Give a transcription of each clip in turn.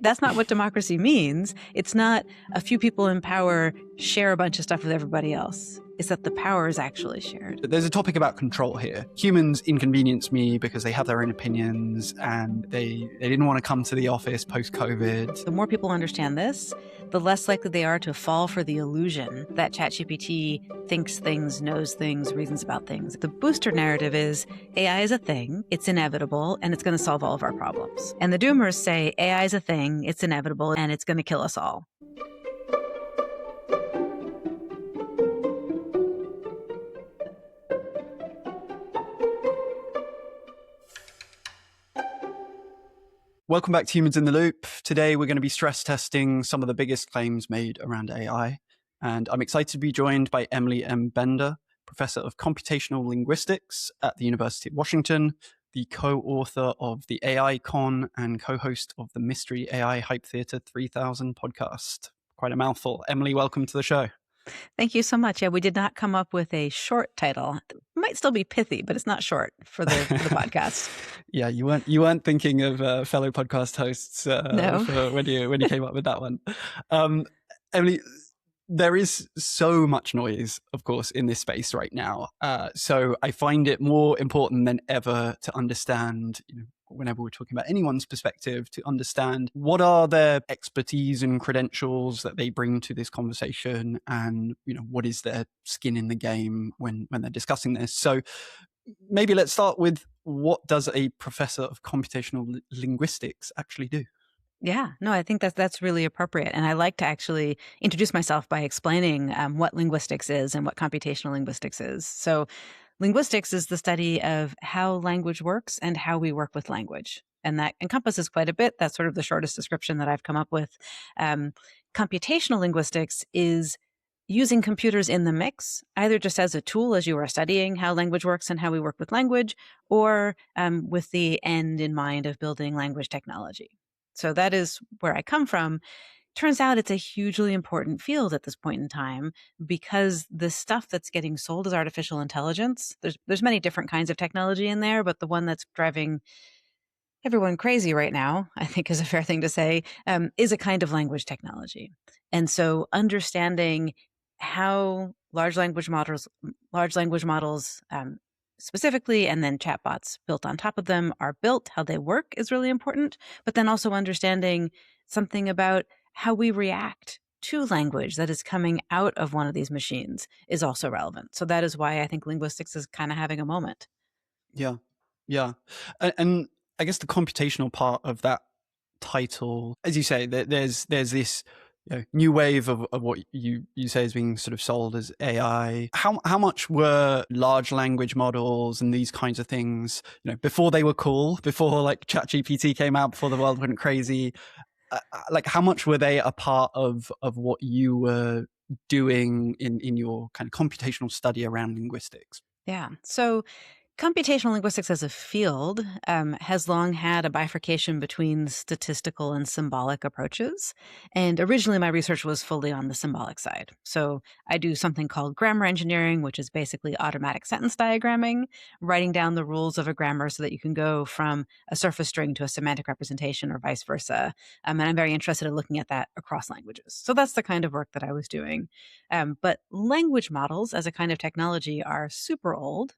That's not what democracy means. It's not a few people in power share a bunch of stuff with everybody else. It's that the power is actually shared. There's a topic about control here. Humans inconvenience me because they have their own opinions and they didn't want to come to the office post-COVID. The more people understand this, the less likely they are to fall for the illusion that ChatGPT thinks things, knows things, reasons about things. The booster narrative is AI is a thing, it's inevitable, and it's going to solve all of our problems. And the doomers say AI is a thing, it's inevitable, and it's going to kill us all. Welcome back to Humans in the Loop. Today, we're going to be stress testing some of the biggest claims made around AI. And I'm excited to be joined by Emily M. Bender, Professor of Computational Linguistics at the University of Washington, the co-author of the AI Con and co-host of the Mystery AI Hype Theater 3000 podcast. Quite a mouthful. Emily, welcome to the show. Thank you so much. Yeah, we did not come up with a short title. It might still be pithy, but it's not short for the podcast. Yeah, you weren't thinking of fellow podcast hosts No. when you came up with that one. Emily, there is so much noise, of course, in this space right now. So I find it more important than ever to understand, whenever we're talking about anyone's perspective, to understand what are their expertise and credentials that they bring to this conversation, and what is their skin in the game when they're discussing this. So maybe let's start with, what does a professor of computational linguistics actually do? Yeah, no, I think that's really appropriate. And I like to actually introduce myself by explaining what linguistics is and what computational linguistics is. So linguistics is the study of how language works and how we work with language. And that encompasses quite a bit. That's sort of the shortest description that I've come up with. Computational linguistics is using computers in the mix, either just as a tool as you are studying how language works and how we work with language, or with the end in mind of building language technology. So that is where I come from. Turns out it's a hugely important field at this point in time, because the stuff that's getting sold as artificial intelligence, there's many different kinds of technology in there, but the one that's driving everyone crazy right now, I think is a fair thing to say, is a kind of language technology. And so understanding how large language models specifically, and then chatbots built on top of them are built, how they work is really important, but then also understanding something about how we react to language that is coming out of one of these machines is also relevant. So that is why I think linguistics is kind of having a moment. Yeah. And I guess the computational part of that title, as you say, there's this new wave of what you say is being sort of sold as AI. How much were large language models and these kinds of things, before they were cool, before like ChatGPT came out, before the world went crazy, like how much were they a part of what you were doing in your kind of computational study around linguistics? Yeah. So computational linguistics as a field has long had a bifurcation between statistical and symbolic approaches. And originally, my research was fully on the symbolic side. So I do something called grammar engineering, which is basically automatic sentence diagramming, writing down the rules of a grammar so that you can go from a surface string to a semantic representation or vice versa. And I'm very interested in looking at that across languages. So that's the kind of work that I was doing. But language models as a kind of technology are super old.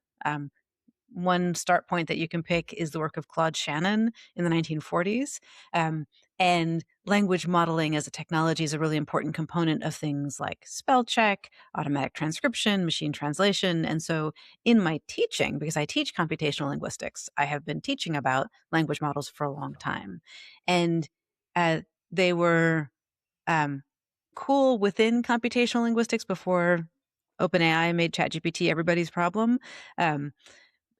One start point that you can pick is the work of Claude Shannon in the 1940s. And language modeling as a technology is a really important component of things like spell check, automatic transcription, machine translation. And so in my teaching, because I teach computational linguistics, I have been teaching about language models for a long time. And they were cool within computational linguistics before OpenAI made ChatGPT everybody's problem.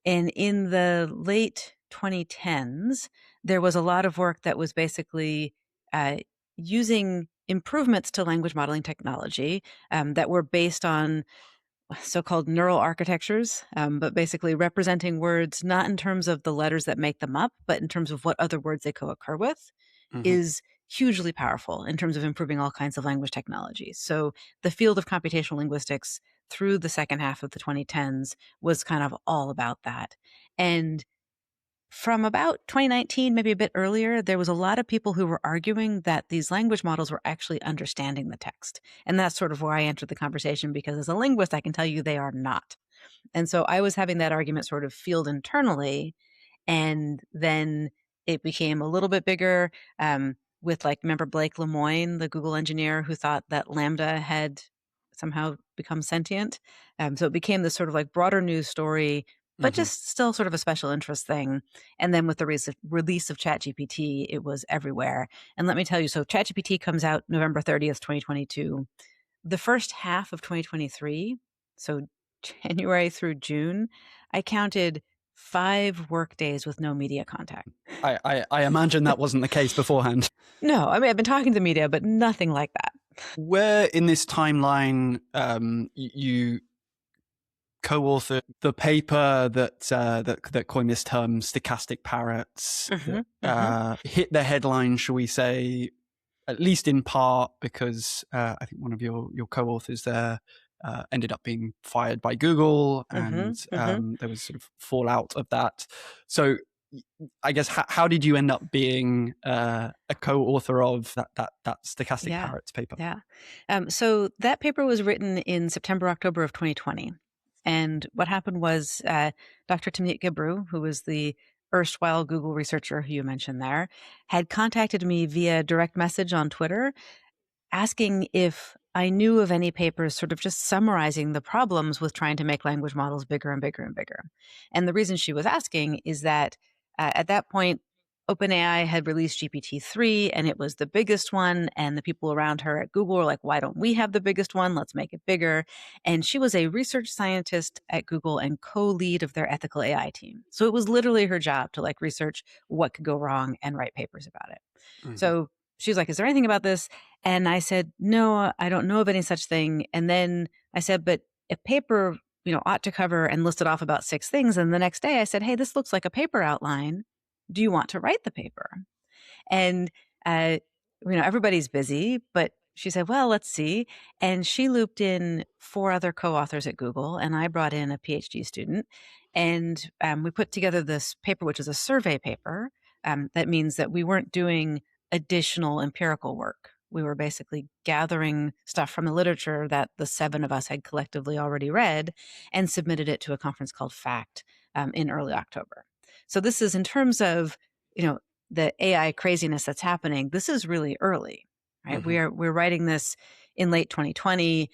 And in the late 2010s, there was a lot of work that was basically using improvements to language modeling technology that were based on so-called neural architectures, but basically representing words not in terms of the letters that make them up, but in terms of what other words they co-occur with, is hugely powerful in terms of improving all kinds of language technologies. So the field of computational linguistics through the second half of the 2010s was kind of all about that. And From about 2019, maybe a bit earlier, there was a lot of people who were arguing that these language models were actually understanding the text. And that's sort of where I entered the conversation because as a linguist, I can tell you they are not. And so I was having that argument sort of field internally. And then it became a little bit bigger with, like, remember Blake Lemoine, the Google engineer who thought that Lambda had somehow become sentient. So it became this sort of like broader news story, but Hmm. just still sort of a special interest thing. And then with the release of ChatGPT, it was everywhere. And let me tell you, so ChatGPT comes out November 30th, 2022. The first half of 2023, so January through June, I counted 5 work days with no media contact. I imagine that wasn't the case beforehand. No, I mean, I've been talking to the media, but nothing like that. Where in this timeline you co-authored the paper that coined this term stochastic parrots, that Mhm, mhm, hit the headline, shall we say, at least in part because I think one of your co-authors there ended up being fired by Google, and mhm, mhm. there was sort of fallout of that. So I guess how did you end up being a co-author of that stochastic Yeah, parrots paper? yeah. So that paper was written in September, October of 2020. And what happened was Dr. Timnit Gebru, who was the erstwhile Google researcher who you mentioned there, had contacted me via direct message on Twitter asking if I knew of any papers sort of just summarizing the problems with trying to make language models bigger and bigger and bigger. And the reason she was asking is that at that point, OpenAI had released GPT-3 and it was the biggest one. And the people around her at Google were like, why don't we have the biggest one? Let's make it bigger. And she was a research scientist at Google and co-lead of their ethical AI team. So it was literally her job to like research what could go wrong and write papers about it. Hmm. So she was like, is there anything about this? And I said, no, I don't know of any such thing. And then I said, but a paper, ought to cover and listed off about 6 things. And the next day I said, hey, this looks like a paper outline. Do you want to write the paper? And, uh, everybody's busy, but she said, well, let's see. And she looped in 4 other co authors at Google, and I brought in a PhD student. And we put together this paper, which is a survey paper. That means that we weren't doing additional empirical work. We were basically gathering stuff from the literature that the 7 of us had collectively already read and submitted it to a conference called FACT in early October. So this is in terms of, you know, the AI craziness that's happening, this is really early, right? Hmm. We're writing this in late 2020.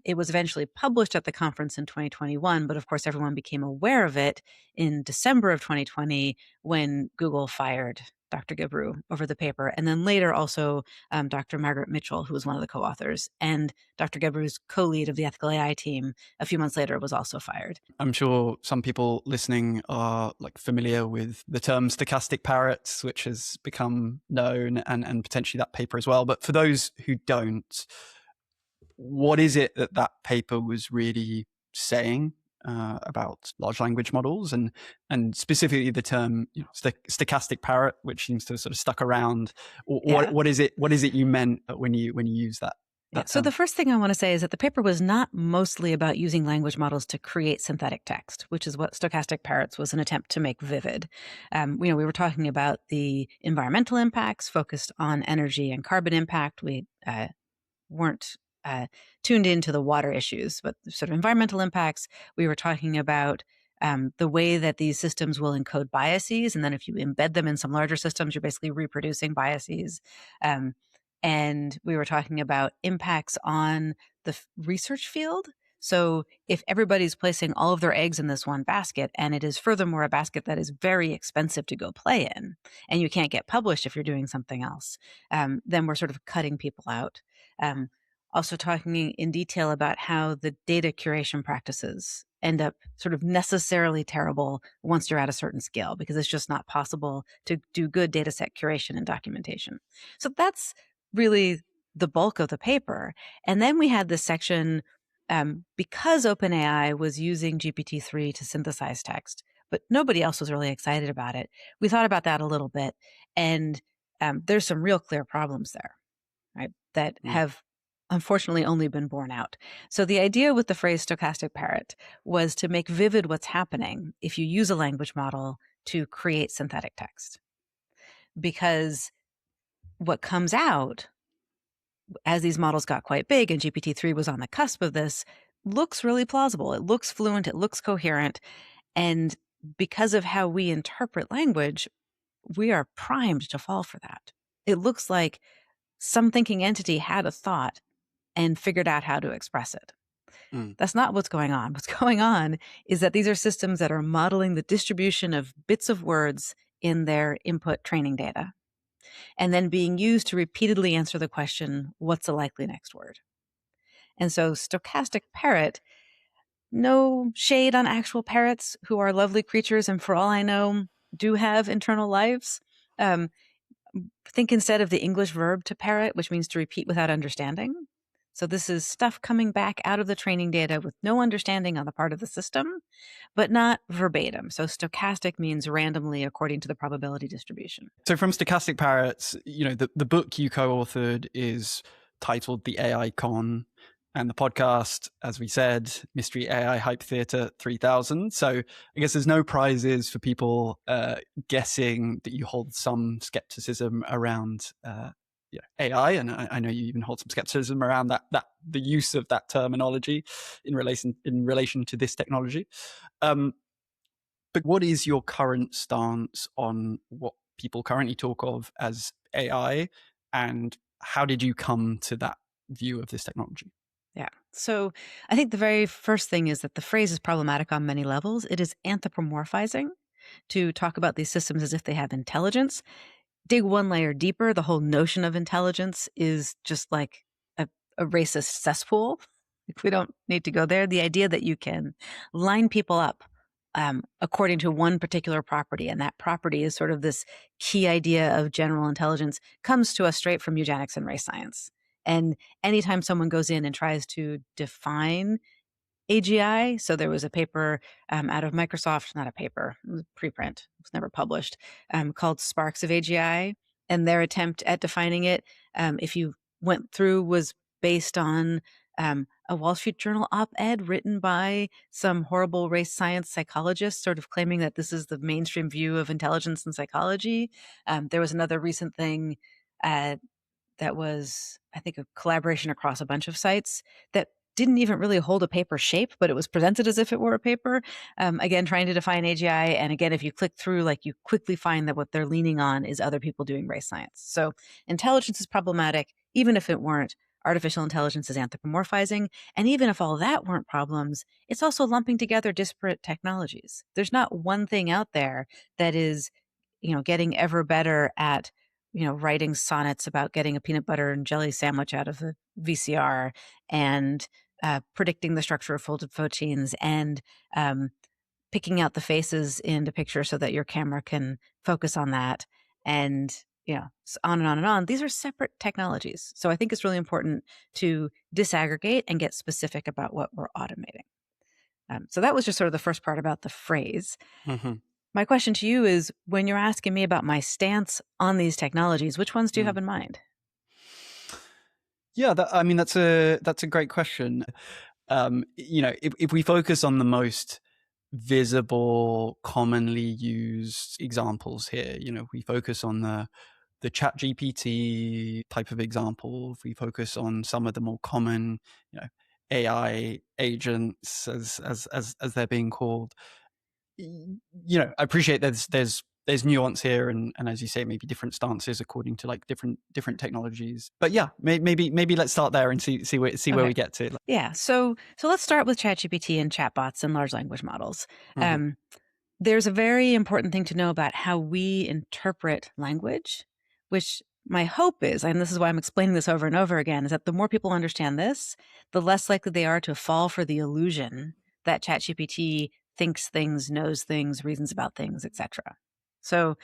It was eventually published at the conference in 2021, but of course, everyone became aware of it in December of 2020 when Google fired Dr. Gebru over the paper, and then later also Dr. Margaret Mitchell, who was one of the co-authors, and Dr. Gebru's co-lead of the ethical AI team. A few months later, was also fired. I'm sure some people listening are like familiar with the term stochastic parrots, which has become known, and potentially that paper as well. But for those who don't, what is it that paper was really saying about large language models, and specifically the term stochastic parrot, which seems to have sort of stuck around? Yeah. What is it you meant when you use Yeah. that So the term? first thing I want to say is that the paper was not mostly about using language models to create synthetic text, which is what Stochastic Parrots was an attempt to make vivid. We were talking about the environmental impacts, focused on energy and carbon impact. We weren't tuned into the water issues, but sort of environmental impacts. We were talking about the way that these systems will encode biases. And then if you embed them in some larger systems, you're basically reproducing biases. Um, and we were talking about impacts on the research field. So if everybody's placing all of their eggs in this one basket, and it is furthermore a basket that is very expensive to go play in, and you can't get published if you're doing something else, then we're sort of cutting people out. Um, Also talking in detail about how the data curation practices end up sort of necessarily terrible once you're at a certain scale, because it's just not possible to do good data set curation and documentation. So that's really the bulk of the paper. And then we had this section because OpenAI was using GPT-3 to synthesize text, but nobody else was really excited about it. We thought about that a little bit, and there's some real clear problems there, right, that Mm. have unfortunately only been borne out. So the idea with the phrase stochastic parrot was to make vivid what's happening if you use a language model to create synthetic text. Because what comes out as these models got quite big, and GPT-3 was on the cusp of this, looks really plausible. It looks fluent, it looks coherent. And because of how we interpret language, we are primed to fall for that. It looks like some thinking entity had a thought and figured out how to express it. Mm. That's not what's going on. What's going on is that these are systems that are modeling the distribution of bits of words in their input training data, and then being used to repeatedly answer the question, what's the likely next word? And so Stochastic Parrot, no shade on actual parrots who are lovely creatures and for all I know do have internal lives. Um, think instead of the English verb to parrot, which means to repeat without understanding. So this is stuff coming back out of the training data with no understanding on the part of the system, but not verbatim. So stochastic means randomly according to the probability distribution. So from Stochastic Parrots, the book you co-authored is titled The AI Con, and the podcast, as we said, Mystery AI Hype Theater 3000. So I guess there's no prizes for people guessing that you hold some skepticism around AI, and I know you even hold some skepticism around that the use of that terminology in relation to this technology. But what is your current stance on what people currently talk of as AI, and how did you come to that view of this technology? Yeah. So I think the very first thing is that the phrase is problematic on many levels. It is anthropomorphizing to talk about these systems as if they have intelligence. Dig one layer deeper, the whole notion of intelligence is just like a racist cesspool. Like we don't need to go there. The idea that you can line people up according to one particular property, and that property is sort of this key idea of general intelligence, comes to us straight from eugenics and race science. And anytime someone goes in and tries to define AGI. So there was a paper out of Microsoft, not a paper, it was a preprint, it was never published, called Sparks of AGI. And their attempt at defining it, if you went through, was based on a Wall Street Journal op-ed written by some horrible race science psychologist, sort of claiming that this is the mainstream view of intelligence and psychology. There was another recent thing that was, I think, a collaboration across a bunch of sites that didn't even really hold a paper shape, but it was presented as if it were a paper. Again, trying to define AGI. And again, if you click through, like you quickly find that what they're leaning on is other people doing race science. So intelligence is problematic, even if it weren't. Artificial intelligence is anthropomorphizing. And even if all that weren't problems, it's also lumping together disparate technologies. There's not one thing out there that is, getting ever better at writing sonnets about getting a peanut butter and jelly sandwich out of a VCR, and predicting the structure of folded proteins, and picking out the faces in the picture so that your camera can focus on that, and on and on and on. These are separate technologies. So I think it's really important to disaggregate and get specific about what we're automating. So that was just sort of the first part about the phrase. Mm-hmm. My question to you is, when you're asking me about my stance on these technologies, which ones do you have in mind? Yeah, that's a great question. If we focus on the most visible, commonly used examples here, we focus on the chat GPT type of example. If we focus on some of the more common, AI agents as they're being called, I appreciate there's nuance here, and as you say, maybe different stances according to like different technologies. But yeah, maybe let's start there and see where we get to. Yeah. So let's start with ChatGPT and chatbots and large language models. Mm-hmm. There's a very important thing to know about how we interpret language, which my hope is, and this is why I'm explaining this over and over again, is that the more people understand this, the less likely they are to fall for the illusion that ChatGPT thinks things, knows things, reasons about things, etc. So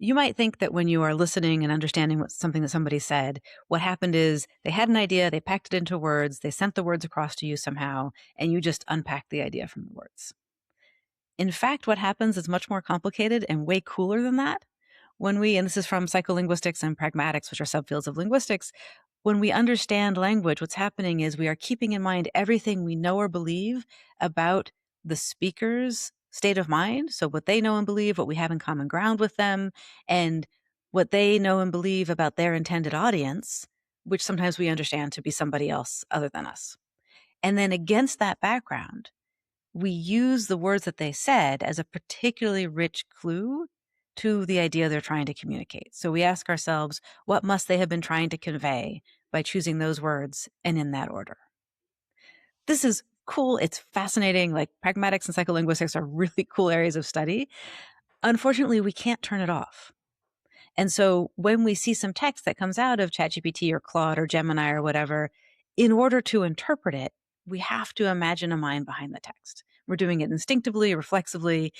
you might think that when you are listening and understanding something that somebody said, what happened is they had an idea, they packed it into words, they sent the words across to you somehow, and you just unpacked the idea from the words. In fact, what happens is much more complicated and way cooler than that. And this is from psycholinguistics and pragmatics, which are subfields of linguistics, when we understand language, what's happening is we are keeping in mind everything we know or believe about the speaker's state of mind, so what they know and believe, what we have in common ground with them, and what they know and believe about their intended audience, which sometimes we understand to be somebody else other than us. And then against that background, we use the words that they said as a particularly rich clue to the idea they're trying to communicate. So we ask ourselves, what must they have been trying to convey by choosing those words and in that order? This is cool. It's fascinating. Like pragmatics and psycholinguistics are really cool areas of study. Unfortunately, we can't turn it off. And so when we see some text that comes out of ChatGPT or Claude or Gemini or whatever, in order to interpret it, we have to imagine a mind behind the text. We're doing it instinctively, reflexively,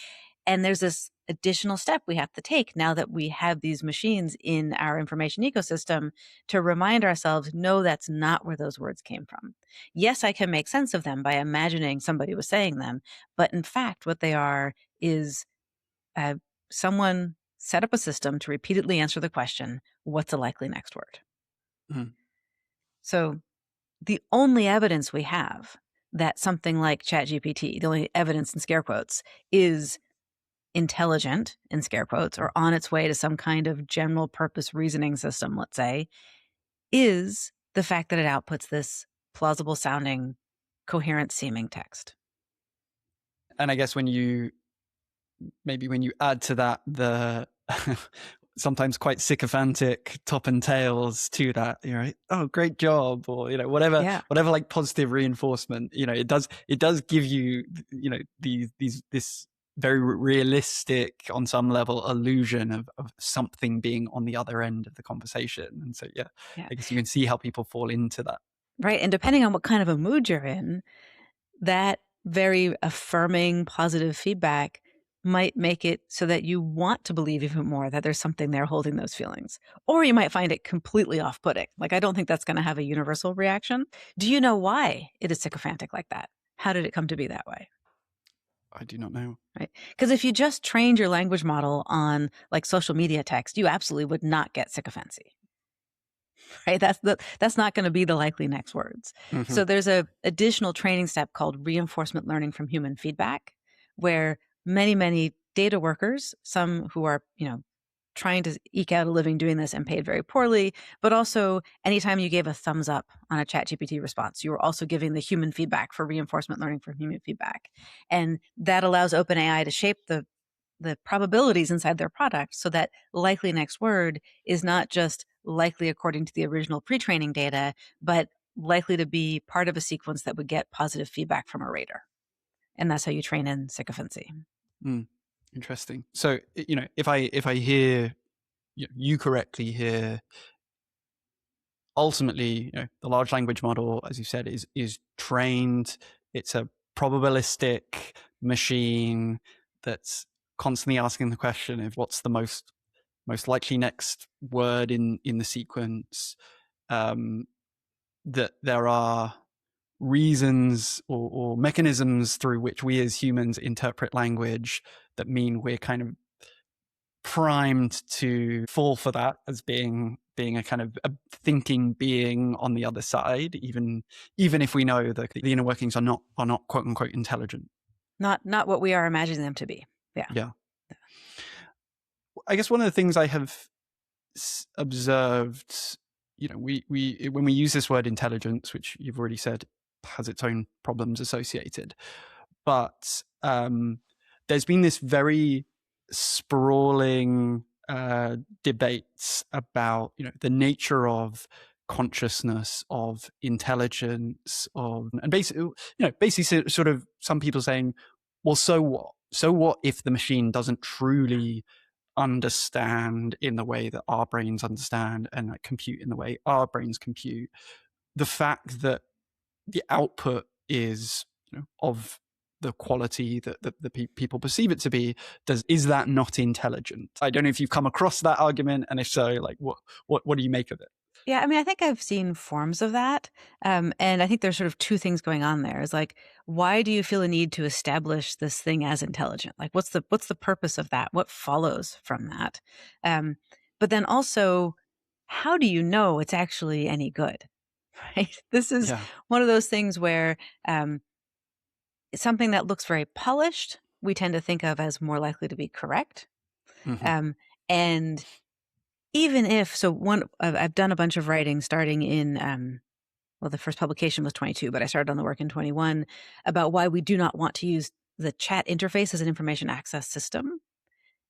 and there's this additional step we have to take now that we have these machines in our information ecosystem to remind ourselves, no, that's not where those words came from. Yes, I can make sense of them by imagining somebody was saying them, but in fact, what they are is uh, someone set up a system to repeatedly answer the question, what's a likely next word? Mm. So the only evidence we have that something like ChatGPT, the only evidence in scare quotes, is intelligent in scare quotes or on its way to some kind of general purpose reasoning system, let's say, is the fact that it outputs this plausible sounding, coherent seeming text. And I guess when you add to that the sometimes quite sycophantic top and tails to that, you're right, oh, great job, or whatever Yeah. like positive reinforcement, it does give you this very realistic, on some level, illusion of something being on the other end of the conversation. And so Yeah. I guess you can see how people fall into that. Right. And depending on what kind of a mood you're in, that very affirming, positive feedback might make it so that you want to believe even more that there's something there holding those feelings. Or you might find it completely off putting. Like, I don't think that's going to have a universal reaction. Do you know why it is sycophantic like that? How did it come to be that way? I do not know. Right. Because if you just trained your language model on like social media text, you absolutely would not get sycophancy. Right? That's not going to be the likely next words. Mm-hmm. So there's a additional training step called reinforcement learning from human feedback, where many data workers, some who are, trying to eke out a living doing this and paid very poorly, but also anytime you gave a thumbs up on a ChatGPT response, you were also giving the human feedback for reinforcement learning from human feedback. And that allows OpenAI to shape the probabilities inside their product so that likely next word is not just likely according to the original pre-training data, but likely to be part of a sequence that would get positive feedback from a rater. And that's how you train in sycophancy. Mm, interesting. So, if I hear you correctly here, ultimately, the large language model, as you said, is trained. It's a probabilistic machine that's constantly asking the question of what's the most likely next word in the sequence. That there are reasons or mechanisms through which we as humans interpret language that mean we're kind of primed to fall for that as being a kind of a thinking being on the other side, even if we know that the inner workings are not quote unquote intelligent. Not what we are imagining them to be. Yeah. Yeah. I guess one of the things I have observed, we when we use this word intelligence, which you've already said has its own problems associated, but there's been this very sprawling debates about the nature of consciousness, of intelligence, of and basically sort of some people saying, well, so what? So what if the machine doesn't truly understand in the way that our brains understand and like compute in the way our brains compute? The fact that the output is of the quality that the people perceive it to be, is that not intelligent? I don't know if you've come across that argument, and if so, like what do you make of it? Yeah, I mean, I think I've seen forms of that. And I think there's sort of two things going on there. Is like, why do you feel a need to establish this thing as intelligent? Like, what's the purpose of that? What follows from that? But then also, how do you know it's actually any good? Right? This is Yeah. one of those things where something that looks very polished we tend to think of as more likely to be correct. Hmm. And even if, so one, I've done a bunch of writing starting in, well, the first publication was 22, but I started on the work in 21 about why we do not want to use the chat interface as an information access system.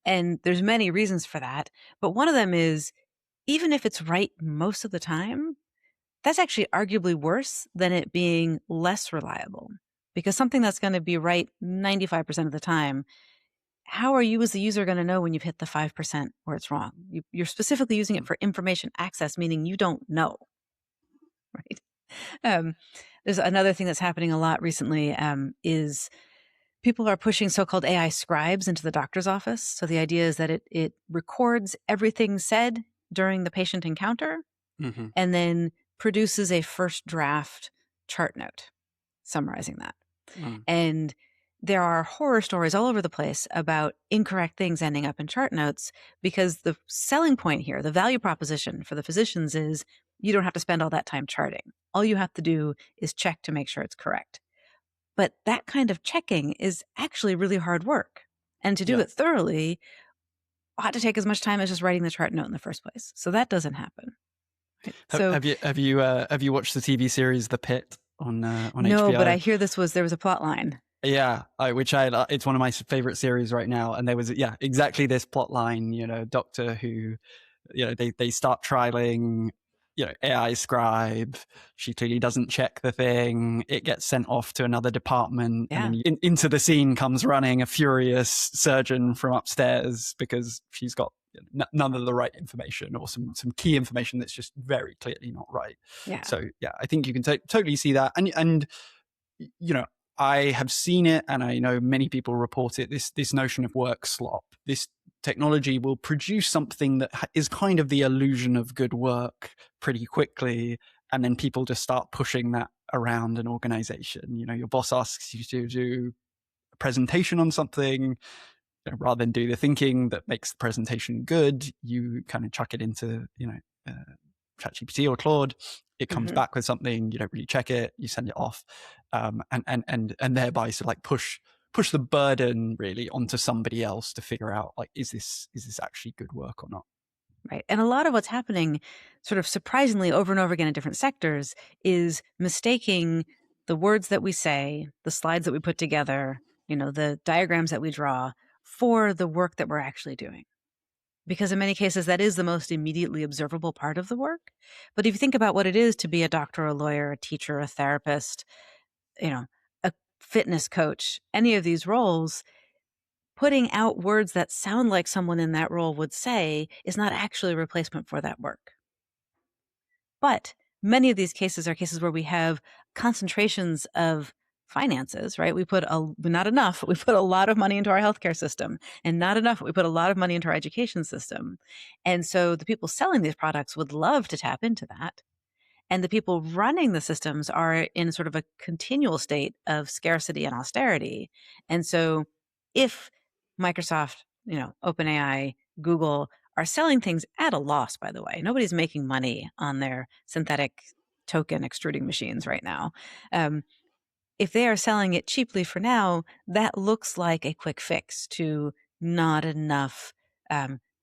And there's many reasons for that. But one of them is even if it's right most of the time, that's actually arguably worse than it being less reliable. Because something that's going to be right 95% of the time, how are you as the user going to know when you've hit the 5% where it's wrong? You're specifically using it for information access, meaning you don't know, right? Um, there's another thing that's happening a lot recently is people are pushing so-called AI scribes into the doctor's office. So the idea is that it records everything said during the patient encounter Hmm. and then produces a first draft chart note summarizing that. Mm. And there are horror stories all over the place about incorrect things ending up in chart notes because the selling point here, the value proposition for the physicians is you don't have to spend all that time charting. All you have to do is check to make sure it's correct. But that kind of checking is actually really hard work. And to do Yeah. it thoroughly ought to take as much time as just writing the chart note in the first place. So that doesn't happen. Right? So Have you watched the TV series The Pit on no, but I HBO? hear there was a plot line. Yeah, it's one of my favorite series right now, and there was exactly this plot line. Doctor who they start trialing AI scribe. She clearly doesn't check the thing. It gets sent off to another department, and Yeah. then into the scene comes running a furious surgeon from upstairs because she's got none of the right information, or some key information that's just very clearly not right. Yeah. So yeah, I think you can totally see that. And you know I have seen it, and I know many people report it, this notion of work slop. This technology will produce something that is kind of the illusion of good work pretty quickly, and then people just start pushing that around an organization. Your boss asks you to do a presentation on something. Rather than do the thinking that makes the presentation good, you kind of chuck it into uh, ChatGPT or Claude. It comes Mhm. back with something. You don't really check it. You send it off, and thereby sort of like push the burden really onto somebody else to figure out, like, is this actually good work or not? Right. And a lot of what's happening sort of surprisingly over and over again in different sectors is mistaking the words that we say, the slides that we put together, the diagrams that we draw for the work that we're actually doing. Because in many cases, that is the most immediately observable part of the work. But if you think about what it is to be a doctor, a lawyer, a teacher, a therapist, you know, a fitness coach, any of these roles, putting out words that sound like someone in that role would say is not actually a replacement for that work. But many of these cases are cases where we have concentrations of finances, right? Not enough, we put a lot of money into our healthcare system, and not enough, we put a lot of money into our education system. And so the people selling these products would love to tap into that. And the people running the systems are in sort of a continual state of scarcity and austerity. And so if Microsoft, OpenAI, Google are selling things at a loss, by the way, nobody's making money on their synthetic token extruding machines right now. Um, if they are selling it cheaply for now, that looks like a quick fix to not enough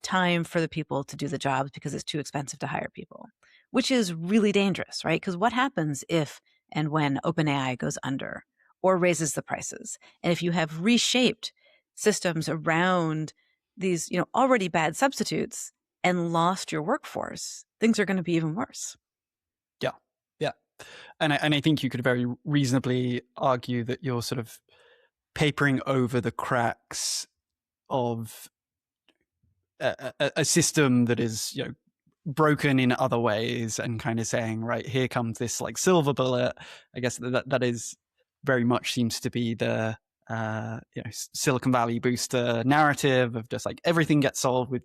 time for the people to do the jobs because it's too expensive to hire people, which is really dangerous, right? Because what happens if and when OpenAI goes under or raises the prices? And if you have reshaped systems around these, already bad substitutes and lost your workforce, things are going to be even worse. Yeah, yeah. And I think you could very reasonably argue that you're sort of papering over the cracks of a system that is broken in other ways, and kind of saying, right, here comes this like silver bullet. I guess that is very much seems to be the Silicon Valley booster narrative of just like everything gets solved with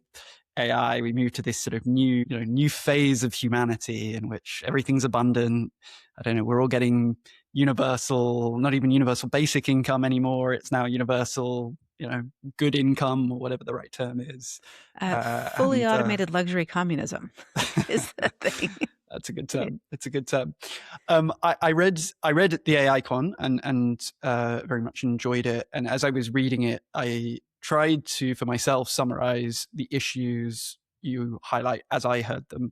AI. We move to this sort of new phase of humanity in which everything's abundant. I don't know, we're all getting universal, not even universal basic income anymore. It's now universal, good income, or whatever the right term is. Fully And automated luxury communism is the thing. That's a good Great. term. It's a good term. I read the AI Con and very much enjoyed it. And as I was reading it, I tried to, for myself, summarize the issues you highlight as I heard them.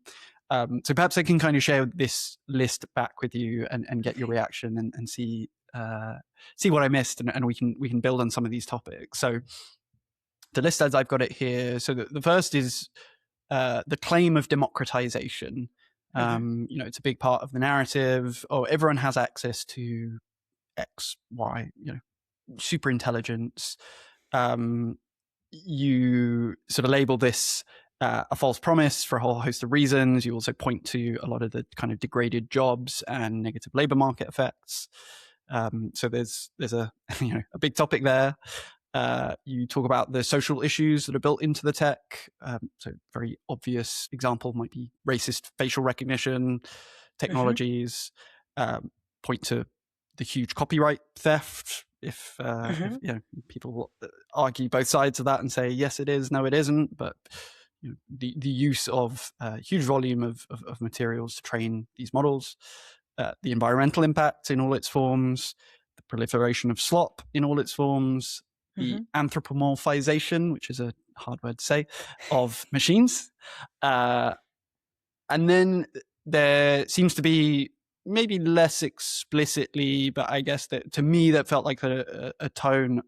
So perhaps I can kind of share this list back with you and get your reaction and see what I missed, and we can build on some of these topics. So the list as I've got it here. So the first is the claim of democratization. It's a big part of the narrative. Oh, everyone has access to X, Y, super intelligence. You sort of label this a false promise for a whole host of reasons. You also point to a lot of the kind of degraded jobs and negative labor market effects. So there's a a big topic there. You talk about the social issues that are built into the tech. So very obvious example might be racist facial recognition technologies. Point to the huge copyright theft. If people argue both sides of that and say yes, it is, no, it isn't, but the use of a huge volume of materials to train these models, the environmental impact in all its forms, the proliferation of slop in all its forms, the anthropomorphization, which is a hard word to say, of machines. And then there seems to be, maybe less explicitly, but I guess that to me that felt like a tone,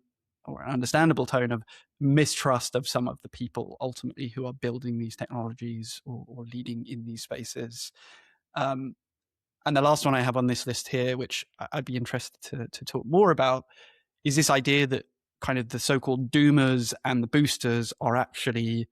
or an understandable tone, of mistrust of some of the people ultimately who are building these technologies or leading in these spaces. And the last one I have on this list here, which I'd be interested to talk more about, is this idea that kind of the so-called doomers and the boosters are actually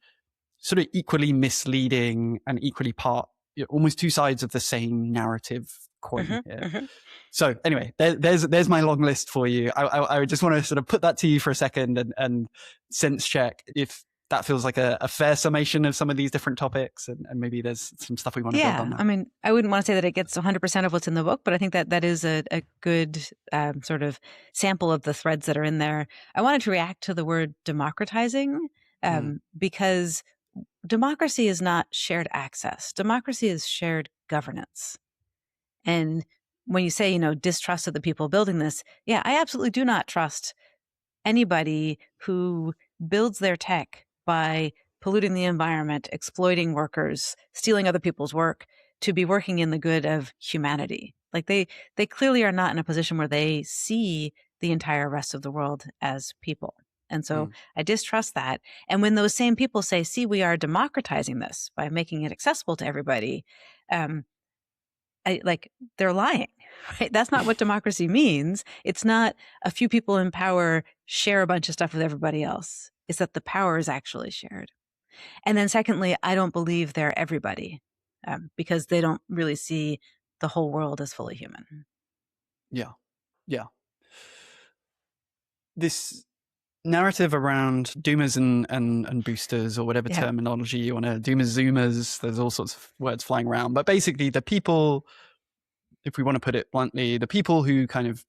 sort of equally misleading and equally part, almost two sides of the same narrative coin here. So anyway, there's my long list for you. I just want to sort of put that to you for a second and sense check if that feels like a fair summation of some of these different topics, and maybe there's some stuff we want to build on that. I mean, I wouldn't want to say that it gets 100% of what's in the book, but I think that is a good sort of sample of the threads that are in there. I wanted to react to the word democratizing because democracy is not shared access. Democracy is shared governance. And when you say, distrust of the people building this, yeah, I absolutely do not trust anybody who builds their tech by polluting the environment, exploiting workers, stealing other people's work to be working in the good of humanity. Like they clearly are not in a position where they see the entire rest of the world as people. And so I distrust that. And when those same people say, see, we are democratizing this by making it accessible to everybody, they're lying, right? That's not what democracy means. It's not a few people in power share a bunch of stuff with everybody else. It's that the power is actually shared. And then secondly, I don't believe they're everybody because they don't really see the whole world as fully human. Yeah. This narrative around doomers and boosters, or whatever terminology you want to, doomers, zoomers, there's all sorts of words flying around. But basically the people, if we want to put it bluntly, the people who kind of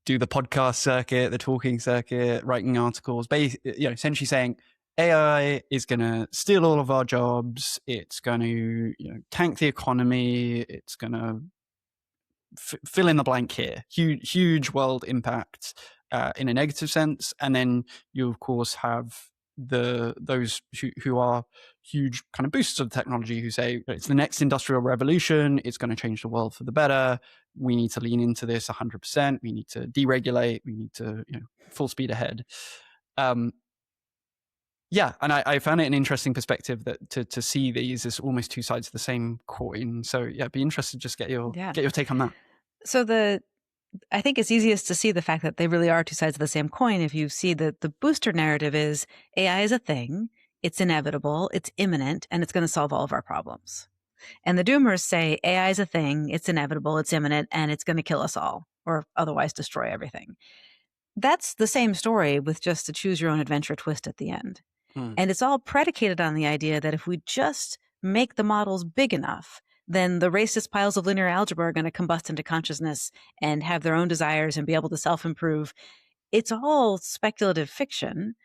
do the podcast circuit, the talking circuit, writing articles, essentially saying AI is going to steal all of our jobs. It's going to tank the economy. It's going to fill in the blank here. Huge world impact in a negative sense. And then you, of course, have those who are huge kind of boosters of technology, who say it's the next industrial revolution. It's going to change the world for the better. We need to lean into this 100%. We need to deregulate. We need to full speed ahead. And I found it an interesting perspective that to see these as almost two sides of the same coin. So I'd be interested to just get your take on that. So I think it's easiest to see the fact that they really are two sides of the same coin if you see that the booster narrative is AI is a thing, it's inevitable, it's imminent, and it's going to solve all of our problems. And the doomers say AI is a thing, it's inevitable, it's imminent, and it's going to kill us all or otherwise destroy everything. That's the same story with just a choose your own adventure twist at the end. And it's all predicated on the idea that if we just make the models big enough, then the racist piles of linear algebra are going to combust into consciousness and have their own desires and be able to self-improve. It's all speculative fiction.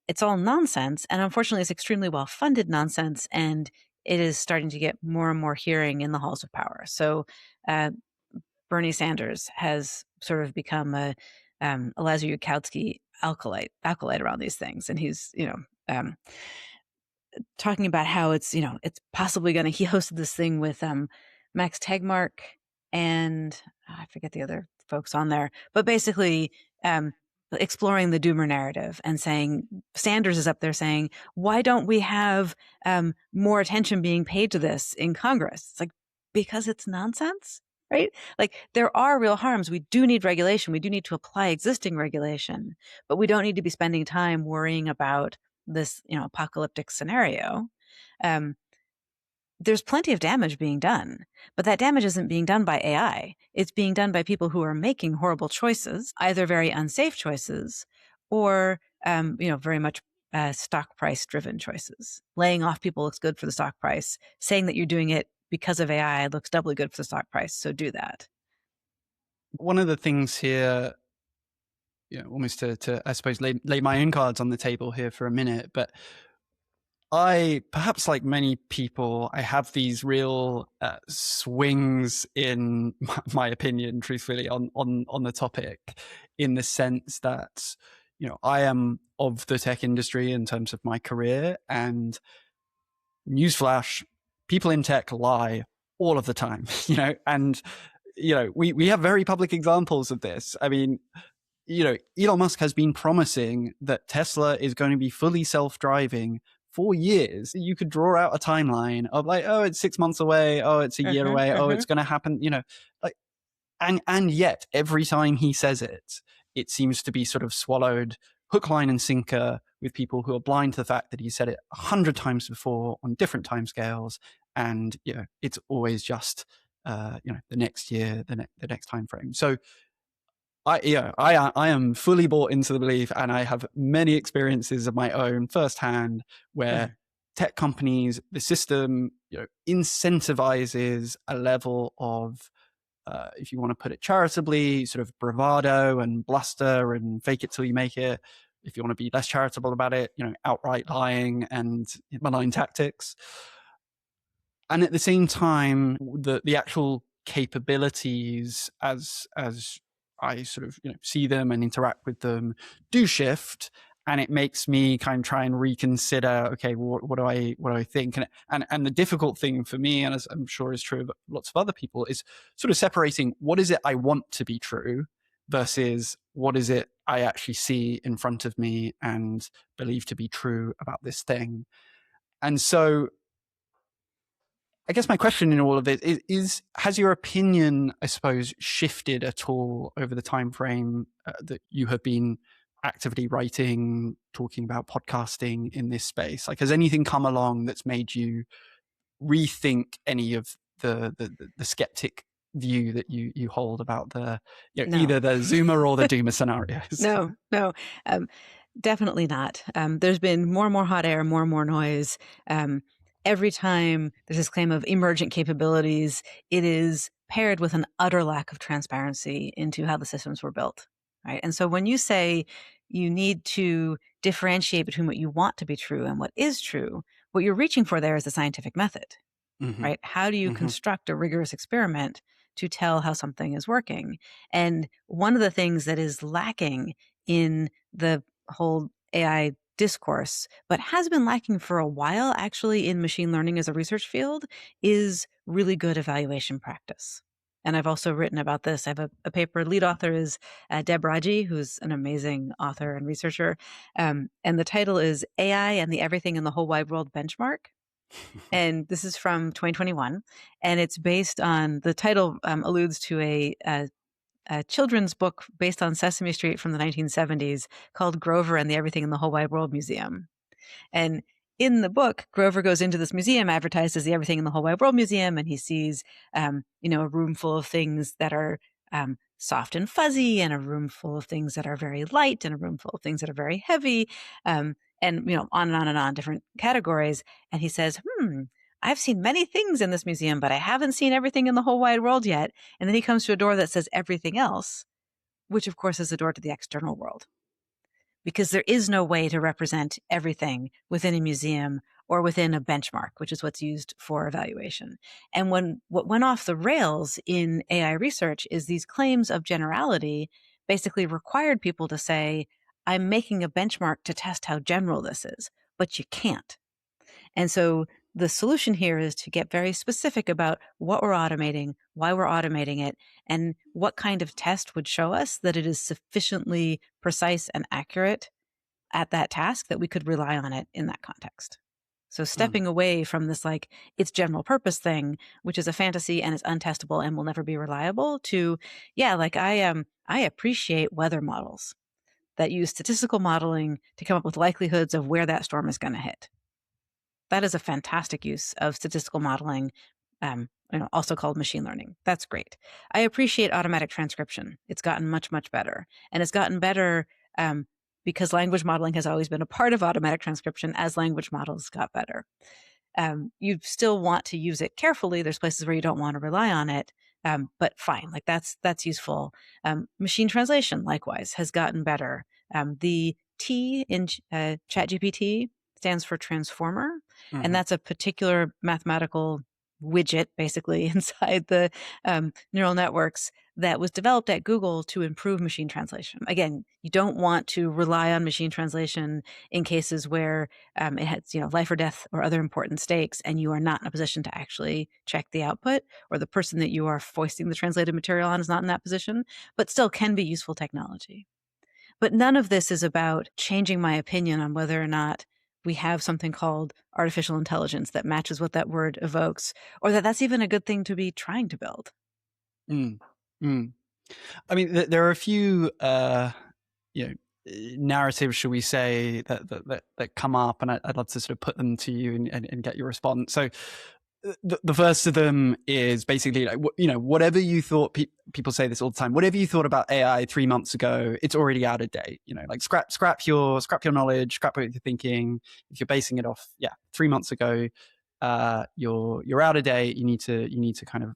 It's all nonsense. And unfortunately, it's extremely well-funded nonsense. And it is starting to get more and more hearing in the halls of power. So uh, Bernie Sanders has sort of become a Lazarukowski acolyte around these things, and he's talking about how it's possibly going to. He hosted this thing with Max Tegmark and I forget the other folks on there, but basically exploring the doomer narrative and saying Sanders is up there saying, why don't we have more attention being paid to this in Congress? It's like, because it's nonsense, right? Like, there are real harms. We do need regulation. We do need to apply existing regulation, but we don't need to be spending time worrying about this, apocalyptic scenario. Um, there's plenty of damage being done, but that damage isn't being done by AI. It's being done by people who are making horrible choices, either very unsafe choices or, very much stock price driven choices. Laying off people looks good for the stock price. Saying that you're doing it because of AI looks doubly good for the stock price. So do that. One of the things here, almost to I suppose lay my own cards on the table here for a minute, but perhaps like many people, I have these real swings in my opinion, truthfully, on the topic, in the sense that, I am of the tech industry in terms of my career, and newsflash, people in tech lie all of the time, and, we have very public examples of this. I mean, Elon Musk has been promising that Tesla is going to be fully self-driving for years. You could draw out a timeline of like, oh, it's 6 months away. Oh, it's a year away. Oh, it's going to happen, like, and yet every time he says it, it seems to be sort of swallowed hook, line, and sinker with people who are blind to the fact that he said it 100 times before on different timescales. And, it's always just, the next year, the next time frame. So, I am fully bought into the belief, and I have many experiences of my own firsthand where tech companies, the system, incentivizes a level of, if you want to put it charitably, sort of bravado and bluster and fake it till you make it. If you want to be less charitable about it, outright lying and malign tactics. And at the same time, the actual capabilities as I sort of see them and interact with them do shift, and it makes me kind of try and reconsider. Okay, what do I think? And the difficult thing for me, and as I'm sure is true of lots of other people, is sort of separating what is it I want to be true versus what is it I actually see in front of me and believe to be true about this thing. And so I guess my question in all of it is has your opinion, I suppose, shifted at all over the time frame that you have been actively writing, talking about podcasting in this space? Like, has anything come along that's made you rethink any of the skeptic view that you hold about the No. either the Zoomer or the Doomer scenarios? No, definitely not. There's been more and more hot air, more and more noise. Every time there's this claim of emergent capabilities, it is paired with an utter lack of transparency into how the systems were built, right? And so when you say you need to differentiate between what you want to be true and what is true, what you're reaching for there is the scientific method, right? How do you construct a rigorous experiment to tell how something is working? And one of the things that is lacking in the whole AI discourse, but has been lacking for a while actually in machine learning as a research field, is really good evaluation practice. And I've also written about this. I have a paper. Lead author is Deb Raji, who's an amazing author and researcher. And the title is AI and the Everything in the Whole Wide World Benchmark. And this is from 2021. And it's based on, the title alludes to a children's book based on Sesame Street from the 1970s called Grover and the Everything in the Whole Wide World Museum. And in the book, Grover goes into this museum advertised as the Everything in the Whole Wide World Museum, and he sees, a room full of things that are soft and fuzzy, and a room full of things that are very light, and a room full of things that are very heavy, and on and on and on, different categories. And he says, I've seen many things in this museum, but I haven't seen everything in the whole wide world yet. And then he comes to a door that says everything else, which of course is the door to the external world. Because there is no way to represent everything within a museum or within a benchmark, which is what's used for evaluation. And what went off the rails in AI research is these claims of generality basically required people to say, I'm making a benchmark to test how general this is, but you can't. And so the solution here is to get very specific about what we're automating, why we're automating it, and what kind of test would show us that it is sufficiently precise and accurate at that task that we could rely on it in that context. So Mm. stepping away from this like it's general purpose thing, which is a fantasy and is untestable and will never be reliable, to yeah, like I appreciate weather models that use statistical modeling to come up with likelihoods of where that storm is going to hit. That is a fantastic use of statistical modeling, also called machine learning. That's great. I appreciate automatic transcription. It's gotten much, much better. And it's gotten better because language modeling has always been a part of automatic transcription as language models got better. You still want to use it carefully. There's places where you don't want to rely on it, but fine. Like that's useful. Machine translation, likewise, has gotten better. The T in ChatGPT stands for transformer, and Mm-hmm. that's a particular mathematical widget, basically inside the neural networks that was developed at Google to improve machine translation. Again, you don't want to rely on machine translation in cases where it has, life or death or other important stakes, and you are not in a position to actually check the output, or the person that you are foisting the translated material on is not in that position, but still can be useful technology. But none of this is about changing my opinion on whether or not we have something called artificial intelligence that matches what that word evokes, or that that's even a good thing to be trying to build. Mm. Mm. I mean, there are a few, you know, narratives, shall we say, that come up, and I'd love to sort of put them to you and get your response. So, the first of them is basically like, whatever you thought. People say this all the time. Whatever you thought about AI 3 months ago, it's already out of date. Like scrap your knowledge, scrap what you're thinking. If you're basing it off, 3 months ago, you're out of date. You need to kind of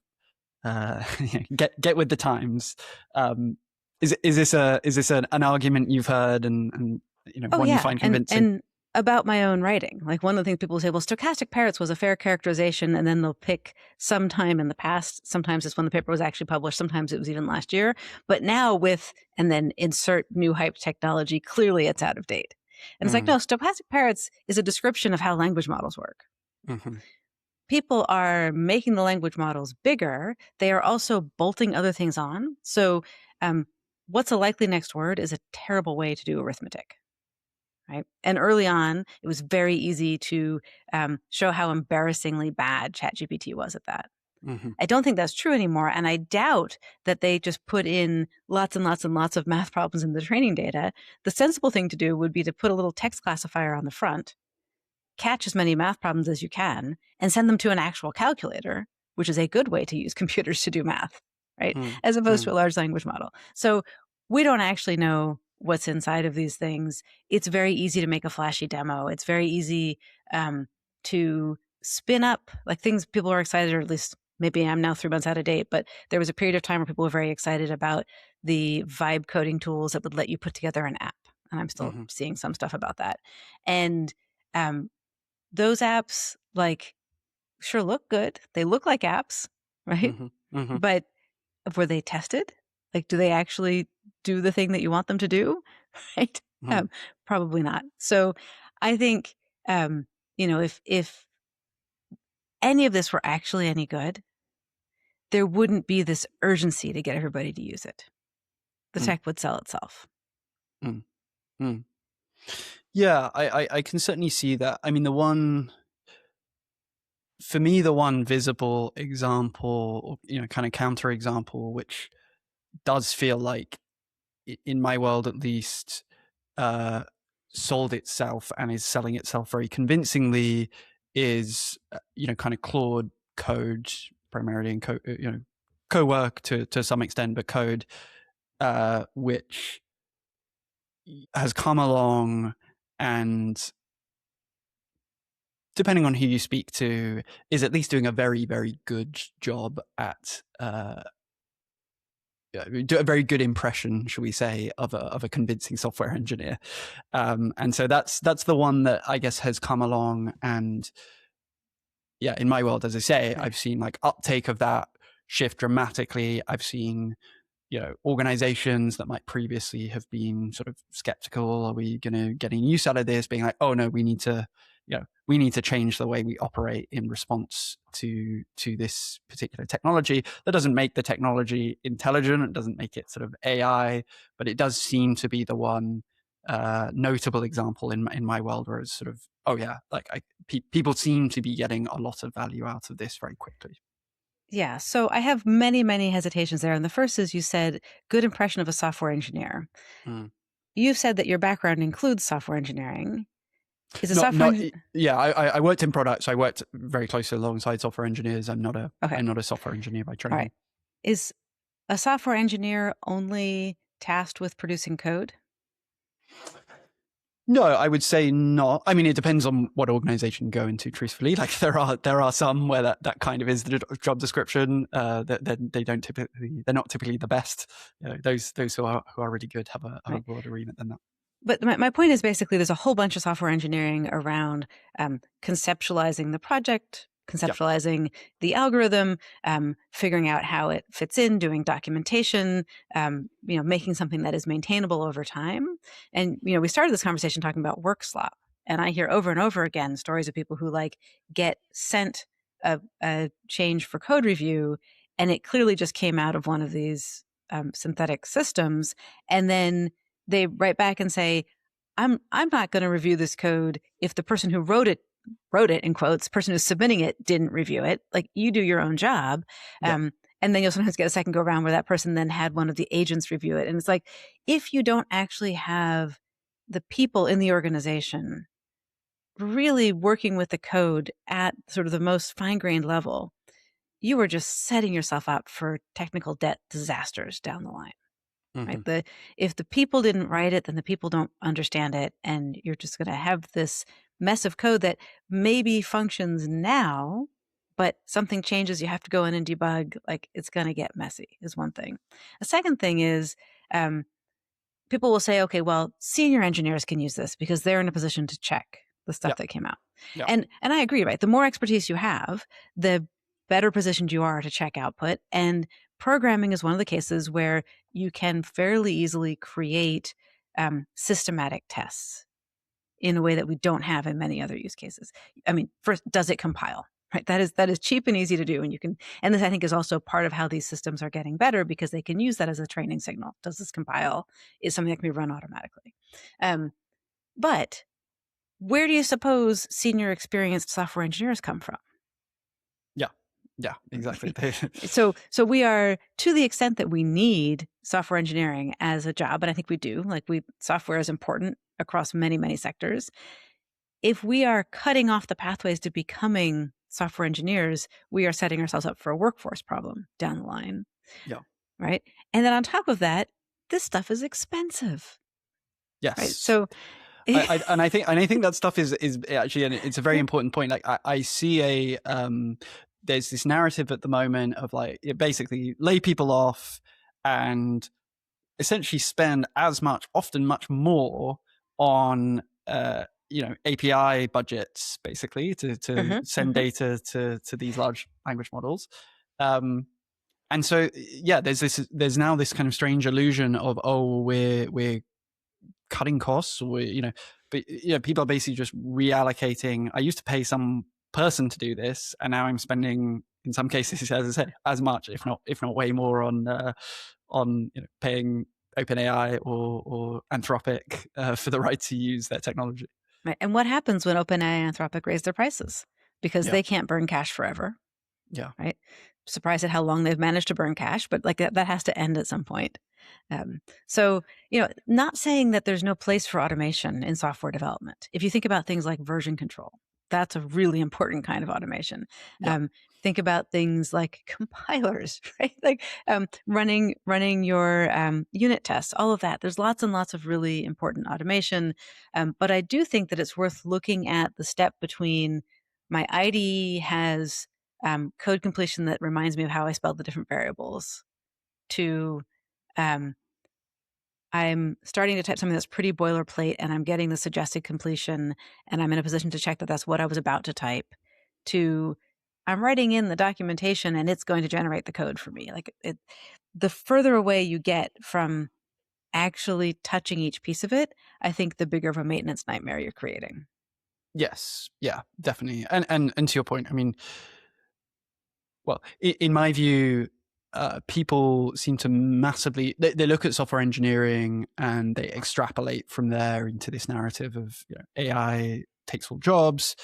get with the times. Um, is this an argument you've heard and Oh one you yeah, find and convincing? about my own writing. Like one of the things people say, well, Stochastic Parrots was a fair characterization, and then they'll pick some time in the past. Sometimes it's when the paper was actually published. Sometimes it was even last year. But now and then insert new hype technology. Clearly, it's out of date. And it's like, Mm, no, Stochastic Parrots is a description of how language models work. mhm, People are making the language models bigger. They are also bolting other things on. So, what's a likely next word is a terrible way to do arithmetic. Right. And early on, it was very easy to show how embarrassingly bad ChatGPT was at that. mhm, I don't think that's true anymore. And I doubt that they just put in lots and lots and lots of math problems in the training data. The sensible thing to do would be to put a little text classifier on the front, catch as many math problems as you can, and send them to an actual calculator, which is a good way to use computers to do math, right? mm, As opposed to mm, a large language model. So we don't actually know what's inside of these things. It's very easy to make a flashy demo. It's very easy to spin up like things people are excited, or at least maybe I'm now 3 months out of date, but there was a period of time where people were very excited about the vibe coding tools that would let you put together an app. And I'm still mhm, seeing some stuff about that. And um, those apps, like, sure look good. They look like apps, right? mhm, mhm, But were they tested? Like, do they actually do the thing that you want them to do? Right? mhm, Probably not. So I think, if any of this were actually any good, there wouldn't be this urgency to get everybody to use it. The mm, tech would sell itself. mm, mm. Yeah, I can certainly see that. I mean, for me, the one visible example, kind of counter example, which does feel like, in my world at least, uh, sold itself and is selling itself very convincingly, is kind of Claude code, primarily in co-work to some extent, but code, which has come along and, depending on who you speak to, is at least doing a very, very good job at do a very good impression, shall we say, of a convincing software engineer. And so that's the one that I guess has come along. And yeah, in my world, as I say, Right. I've seen like uptake of that shift dramatically. I've seen, organizations that might previously have been sort of skeptical. Are we going to get any use out of this? Being like, oh no, we need to change the way we operate in response to this particular technology. That doesn't make the technology intelligent. It doesn't make it sort of AI, but it does seem to be the one notable example in my world where it's sort of, oh yeah, like people seem to be getting a lot of value out of this very quickly. Yeah. So I have many, many hesitations there. And the first is you said good impression of a software engineer. Mm. You've said that your background includes software engineering. Is a Not, software not, engineer? yeah. I worked in products. I worked very closely alongside software engineers. Okay. I'm not a software engineer by All right. training. Is a software engineer only tasked with producing code? No, I would say not. I mean, it depends on what organization you go into. Truthfully, like there are some where that kind of is the job description. That they're not typically the best. Those who are really good have a Right. broader remit than that. But my point is basically there's a whole bunch of software engineering around conceptualizing the project, Yeah, conceptualizing the algorithm, figuring out how it fits in, doing documentation, making something that is maintainable over time. And, we started this conversation talking about work slop. And I hear over and over again stories of people who like get sent a change for code review, and it clearly just came out of one of these synthetic systems. And then they write back and say, I'm not going to review this code if the person who wrote it in quotes, person who's submitting it didn't review it. Like you do your own job. yeah. And then you'll sometimes get a second go around where that person then had one of the agents review it. And it's like, if you don't actually have the people in the organization really working with the code at sort of the most fine-grained level, you are just setting yourself up for technical debt disasters down the line. Mm-hmm. Right? If the people didn't write it, then the people don't understand it, and you're just going to have this mess of code that maybe functions now, but something changes, you have to go in and debug. Like it's going to get messy. Is one thing. A second thing is um, people will say, okay, well, senior engineers can use this because they're in a position to check the Yeah, stuff that came out. yeah. And I agree, right? The more expertise you have, the better positioned you are to check output. And programming is one of the cases where you can fairly easily create systematic tests in a way that we don't have in many other use cases. I mean, first, does it compile? Right. That is cheap and easy to do. And you can, and this I think is also part of how these systems are getting better because they can use that as a training signal. Does this compile? Is something that can be run automatically. But where do you suppose senior experienced software engineers come from? Yeah, yeah, exactly. So we are, to the extent that we need software engineering as a job, and I think we do, software is important across many, many sectors. If we are cutting off the pathways to becoming software engineers, we are setting ourselves up for a workforce problem down the line, Yeah. right? And then on top of that, this stuff is expensive, right? Yes. So, I think that stuff is actually, and it's a very important point. Like I see there's this narrative at the moment of like it basically lay people off and essentially spend as much, often much more on API budgets basically to Mhm, send mhm. data to these large language models. And so yeah, there's now this kind of strange illusion of, oh, we're cutting costs, or but people are basically just reallocating. I used to pay some person to do this, and now I'm spending, in some cases, as I say, as much, if not way more, on paying OpenAI or Anthropic for the right to use their technology. Right. And what happens when OpenAI and Anthropic raise their prices? Because Yeah, they can't burn cash forever, yeah, right? Surprised at how long they've managed to burn cash, but like that has to end at some point. So, not saying that there's no place for automation in software development. If you think about things like version control, that's a really important kind of automation. yeah, Um, think about things like compilers, right? Like running your unit tests, all of that. There's lots and lots of really important automation. But I do think that it's worth looking at the step between my IDE has code completion that reminds me of how I spelled the different variables to um, I'm starting to type something that's pretty boilerplate and I'm getting the suggested completion and I'm in a position to check that that's what I was about to type, to I'm writing in the documentation and it's going to generate the code for me. Like the further away you get from actually touching each piece of it, I think the bigger of a maintenance nightmare you're creating. Yes, yeah, definitely. And to your point, I mean, well, in my view, people seem to massively they look at software engineering and they extrapolate from there into this narrative of, you know, AI takes all jobs.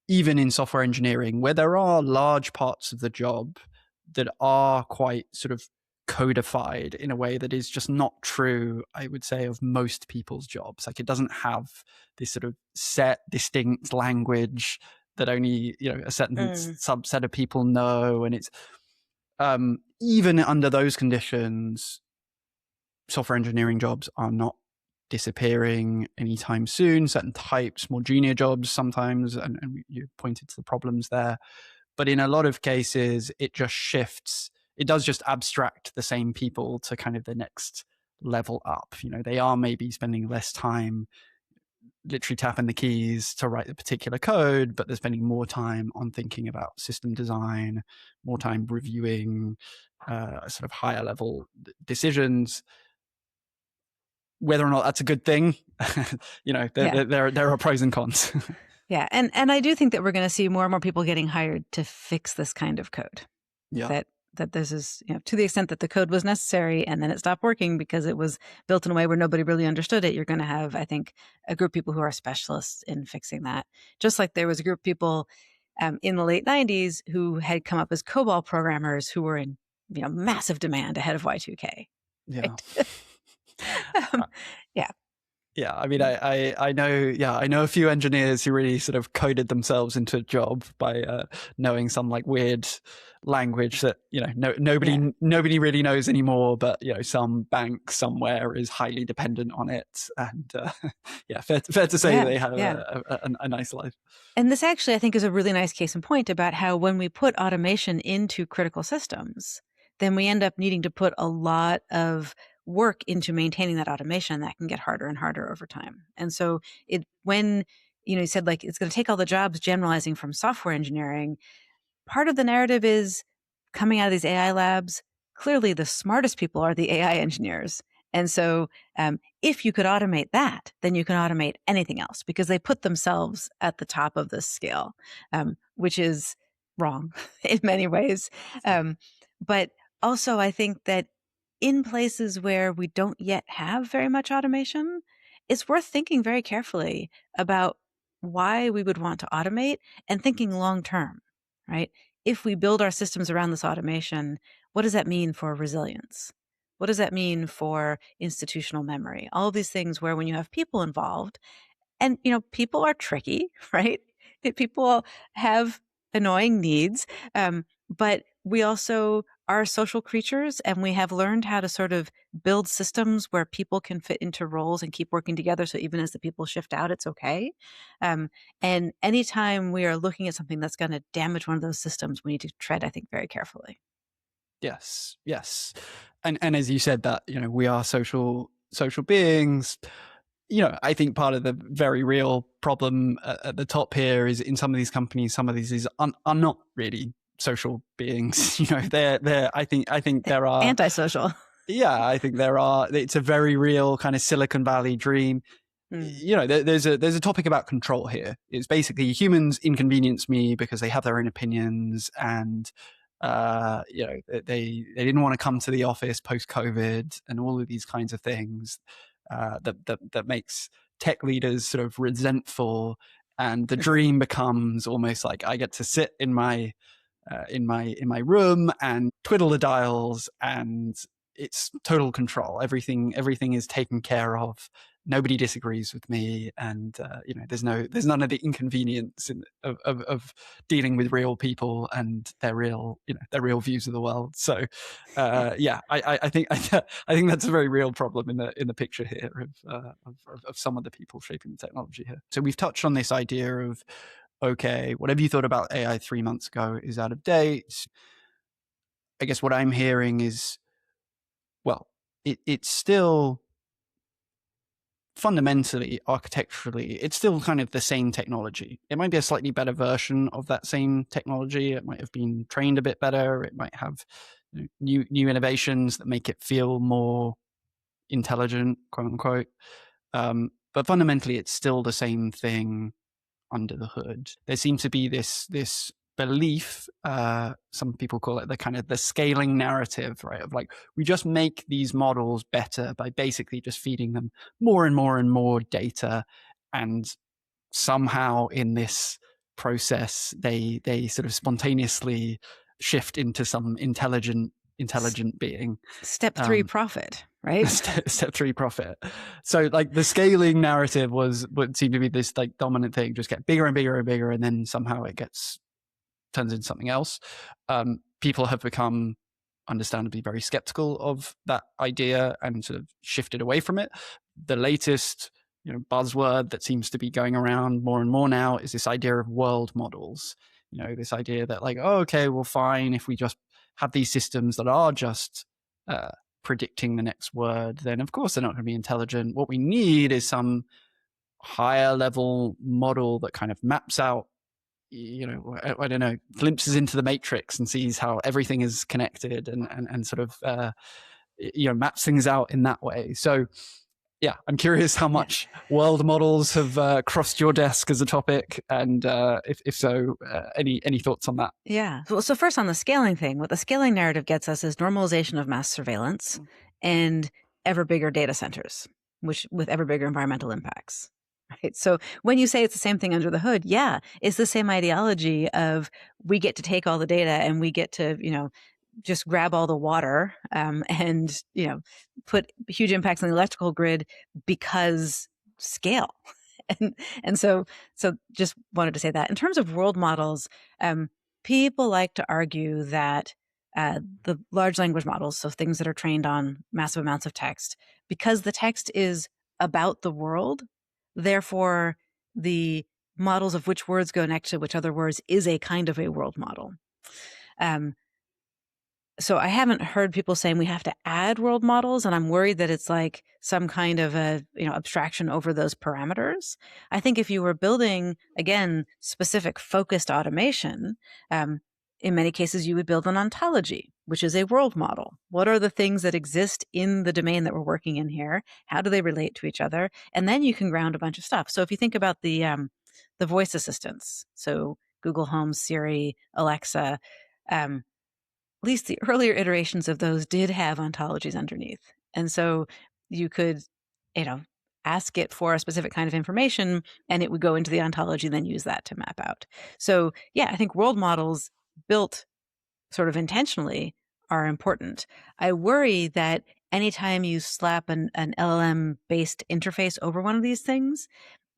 Even in software engineering, where there are large parts of the job that are quite sort of codified in a way that is just not true, I would say, of most people's jobs. Like, it doesn't have this sort of set, distinct language that only, you know, a certain Mm, subset of people know. And it's even under those conditions, software engineering jobs are not disappearing anytime soon. Certain types, more junior jobs sometimes, and you pointed to the problems there. But in a lot of cases, it just shifts. It does just abstract the same people to kind of the next level up. You know, they are maybe spending less time literally tapping the keys to write the particular code, but they're spending more time on thinking about system design, more time reviewing sort of higher level decisions. Whether or not that's a good thing, you know, yeah. there are pros and cons. Yeah. And I do think that we're going to see more and more people getting hired to fix this kind of code. Yeah. That this is, you know, to the extent that the code was necessary and then it stopped working because it was built in a way where nobody really understood it, you're going to have, I think, a group of people who are specialists in fixing that. Just like there was a group of people in the late 90s who had come up as COBOL programmers who were in, you know, massive demand ahead of Y2K. Yeah. Right? um, yeah. Yeah, I mean, I know, yeah, I know a few engineers who really sort of coded themselves into a job by knowing some like weird language that, you know, Yeah. nobody really knows anymore, but, you know, some bank somewhere is highly dependent on it, and yeah, fair to say Yeah. they have Yeah. a nice life. And this actually, I think, is a really nice case in point about how when we put automation into critical systems, then we end up needing to put a lot of work into maintaining that automation. That can get harder and harder over time. And so when, you know, you said like it's going to take all the jobs generalizing from software engineering, part of the narrative is coming out of these AI labs. Clearly, the smartest people are the AI engineers. And so, if you could automate that, then you can automate anything else because they put themselves at the top of this scale, which is wrong in many ways. Um, but also, I think that in places where we don't yet have very much automation, it's worth thinking very carefully about why we would want to automate and thinking long term, right? If we build our systems around this automation, what does that mean for resilience? What does that mean for institutional memory? All of these things where when you have people involved, and you know, people are tricky, right? People have annoying needs, but we also are social creatures, and we have learned how to sort of build systems where people can fit into roles and keep working together. So even as the people shift out, it's okay. Um, and anytime we are looking at something that's going to damage one of those systems, we need to tread, I think, very carefully. Yes, yes, and as you said that, you know, we are social beings. You know, I think part of the very real problem at the top here is in some of these companies, some of these are not really social beings. You know, they're. I think there are. Antisocial. Yeah, I think there are. It's a very real kind of Silicon Valley dream. Mm. You know, there's a topic about control here. It's basically humans inconvenience me because they have their own opinions, and you know, they didn't want to come to the office post COVID, and all of these kinds of things that makes tech leaders sort of resentful, and the dream becomes almost like I get to sit in my room and twiddle the dials, and it's total control. Everything is taken care of. Nobody disagrees with me, and you know, there's none of the inconvenience of dealing with real people and their real, you know, their real views of the world. So yeah, I think I think that's a very real problem in the picture here of some of the people shaping the technology here. So we've touched on this idea of, okay, whatever you thought about AI 3 months ago is out of date. I guess what I'm hearing is, well, it's still fundamentally, architecturally, it's still kind of the same technology. It might be a slightly better version of that same technology. It might have been trained a bit better. It might have new innovations that make it feel more intelligent, quote unquote. But fundamentally, it's still the same thing under the hood. There seems to be this belief, some people call it the kind of the scaling narrative, right? Of like, we just make these models better by basically just feeding them more and more and more data. And somehow in this process, they sort of spontaneously shift into some intelligent being. Step three, profit, right? Step three, profit. So like the scaling narrative would seem to be this like dominant thing, just get bigger and bigger and bigger, and then somehow it turns into something else. People have become understandably very skeptical of that idea and sort of shifted away from it. The latest buzzword that seems to be going around more and more now is this idea of world models. This idea that like, oh, okay, well, fine, if we just have these systems that are just predicting the next word, then of course they're not going to be intelligent. What we need is some higher level model that kind of maps out, I don't know, glimpses into the matrix and sees how everything is connected and sort of maps things out in that way. So yeah, I'm curious how much world models have crossed your desk as a topic, and if so, any thoughts on that? Yeah. So first on the scaling thing, what the scaling narrative gets us is normalization of mass surveillance and ever bigger data centers, which with ever bigger environmental impacts. Right. So when you say it's the same thing under the hood, yeah, it's the same ideology of we get to take all the data and we get to, just grab all the water and, put huge impacts on the electrical grid because scale. And so just wanted to say that in terms of world models, people like to argue that the large language models, so things that are trained on massive amounts of text, because the text is about the world, therefore the models of which words go next to which other words is a kind of a world model. So I haven't heard people saying we have to add world models, and I'm worried that it's like some kind of a abstraction over those parameters. I think if you were building, again, specific focused automation, in many cases you would build an ontology, which is a world model. What are the things that exist in the domain that we're working in here? How do they relate to each other? And then you can ground a bunch of stuff. So if you think about the voice assistants, so Google Home, Siri, Alexa, at least the earlier iterations of those did have ontologies underneath. And so you could, ask it for a specific kind of information and it would go into the ontology and then use that to map out. So yeah, I think world models built sort of intentionally are important. I worry that anytime you slap an LLM based interface over one of these things,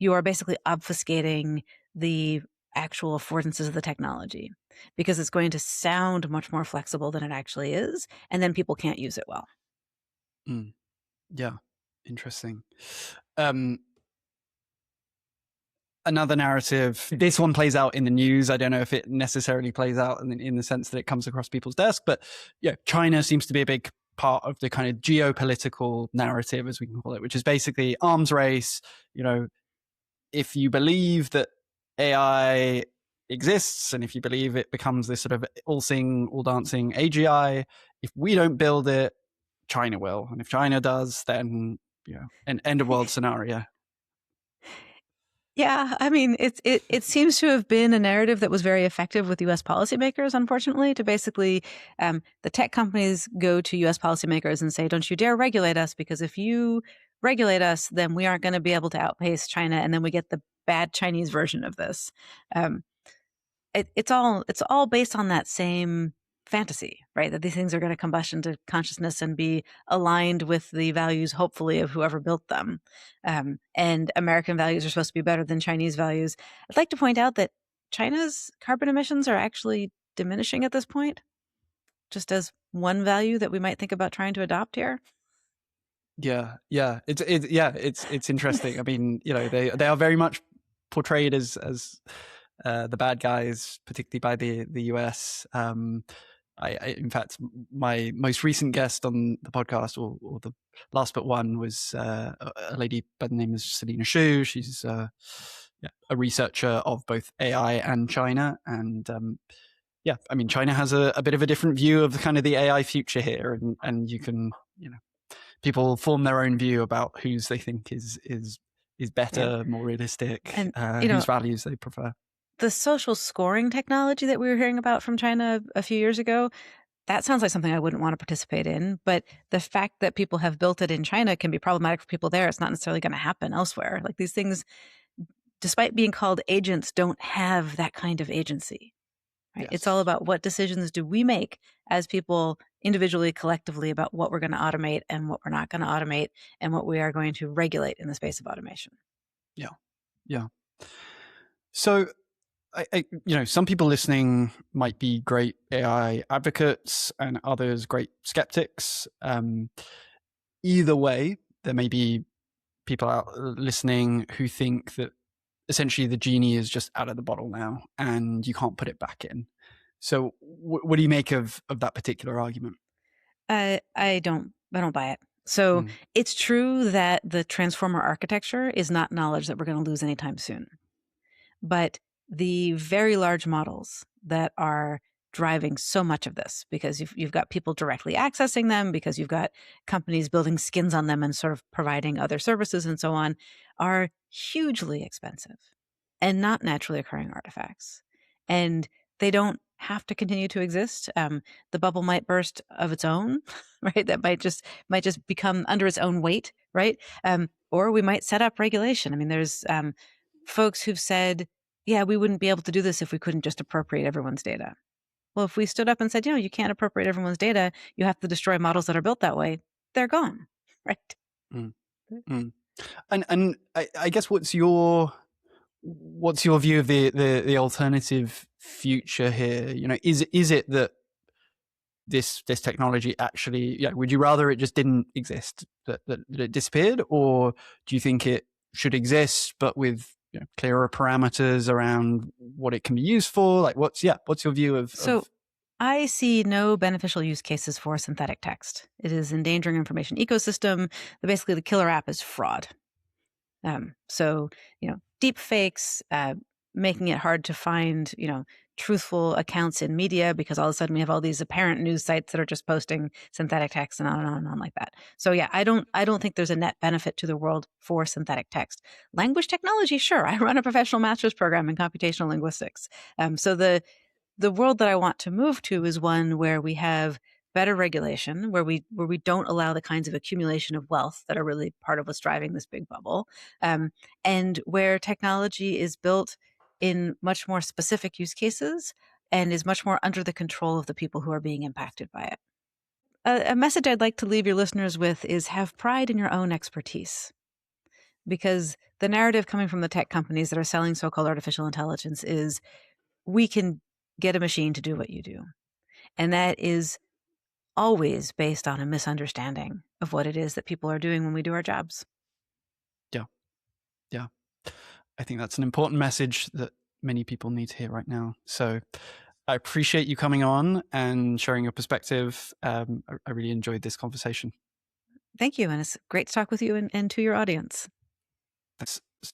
you are basically obfuscating the actual affordances of the technology because it's going to sound much more flexible than it actually is. And then people can't use it well. Yeah, interesting. Another narrative, this one plays out in the news. I don't know if it necessarily plays out in the sense that it comes across people's desk, but yeah, China seems to be a big part of the kind of geopolitical narrative, as we can call it, which is basically arms race. If you believe that AI exists and if you believe it becomes this sort of all sing, all dancing AGI, if we don't build it, China will. And if China does, then, an end of world scenario. Yeah, I mean, it seems to have been a narrative that was very effective with U.S. policymakers, unfortunately, to basically, the tech companies go to U.S. policymakers and say, don't you dare regulate us, because if you regulate us, then we aren't going to be able to outpace China, and then we get the bad Chinese version of this. It's all based on that same fantasy, right? That these things are going to combust into consciousness and be aligned with the values, hopefully, of whoever built them. And American values are supposed to be better than Chinese values. I'd like to point out that China's carbon emissions are actually diminishing at this point, just as one value that we might think about trying to adopt here. Yeah, it's interesting. I mean, they are very much portrayed as the bad guys, particularly by the US. In fact, my most recent guest on the podcast, or the last but one, was a lady by the name of Selena Xu. She's a researcher of both AI and China, and I mean, China has a bit of a different view of kind of the AI future here, and you can, people form their own view about whose they think is Yeah. better, more realistic, And, whose values they prefer. the social scoring technology that we were hearing about from China a few years ago, that sounds like something I wouldn't want to participate in. But the fact that people have built it in China can be problematic for people there. It's not necessarily going to happen elsewhere. Like these things, despite being called agents, don't have that kind of agency. Right? It's all Yes. about what decisions do we make as people individually, collectively, about what we're going to automate and what we're not going to automate and what we are going to regulate in the space of automation. Yeah. Yeah. So, some people listening might be great AI advocates and others great skeptics. Either way, there may be people out listening who think that essentially the genie is just out of the bottle now and you can't put it back in. So, what do you make of that particular argument? I don't buy it. So Mm. it's true that the transformer architecture is not knowledge that we're going to lose anytime soon. But the very large models that are driving so much of this, because you've got people directly accessing them, because you've got companies building skins on them and sort of providing other services and so on, are hugely expensive and not naturally occurring artifacts. And they don't have to continue to exist. The bubble might burst of its own, right? That might just become under its own weight, right? Or we might set up regulation. I mean, there's folks who've said, yeah, we wouldn't be able to do this if we couldn't just appropriate everyone's data. Well, if we stood up and said, you can't appropriate everyone's data, you have to destroy models that are built that way, they're gone, right? Mm. Mm. And I guess what's your view of the alternative future here? Is it that this technology actually, would you rather it just didn't exist, that it disappeared, or do you think it should exist but with clearer parameters around what it can be used for? Like what's your view of So I see no beneficial use cases for synthetic text. It is endangering information ecosystem. Basically, the killer app is fraud. So, deep fakes, making it hard to find, truthful accounts in media because all of a sudden we have all these apparent news sites that are just posting synthetic text and on and on and on like that. So yeah, I don't think there's a net benefit to the world for synthetic text. Language technology, sure. I run a professional master's program in computational linguistics. So the world that I want to move to is one where we have better regulation, where we don't allow the kinds of accumulation of wealth that are really part of what's driving this big bubble, and where technology is built in much more specific use cases and is much more under the control of the people who are being impacted by it. A message I'd like to leave your listeners with is have pride in your own expertise, because the narrative coming from the tech companies that are selling so-called artificial intelligence is we can get a machine to do what you do. And that is always based on a misunderstanding of what it is that people are doing when we do our jobs. Yeah. Yeah. I think that's an important message that many people need to hear right now. So I appreciate you coming on and sharing your perspective. I really enjoyed this conversation. Thank you. And it's great to talk with you and to your audience. Thanks.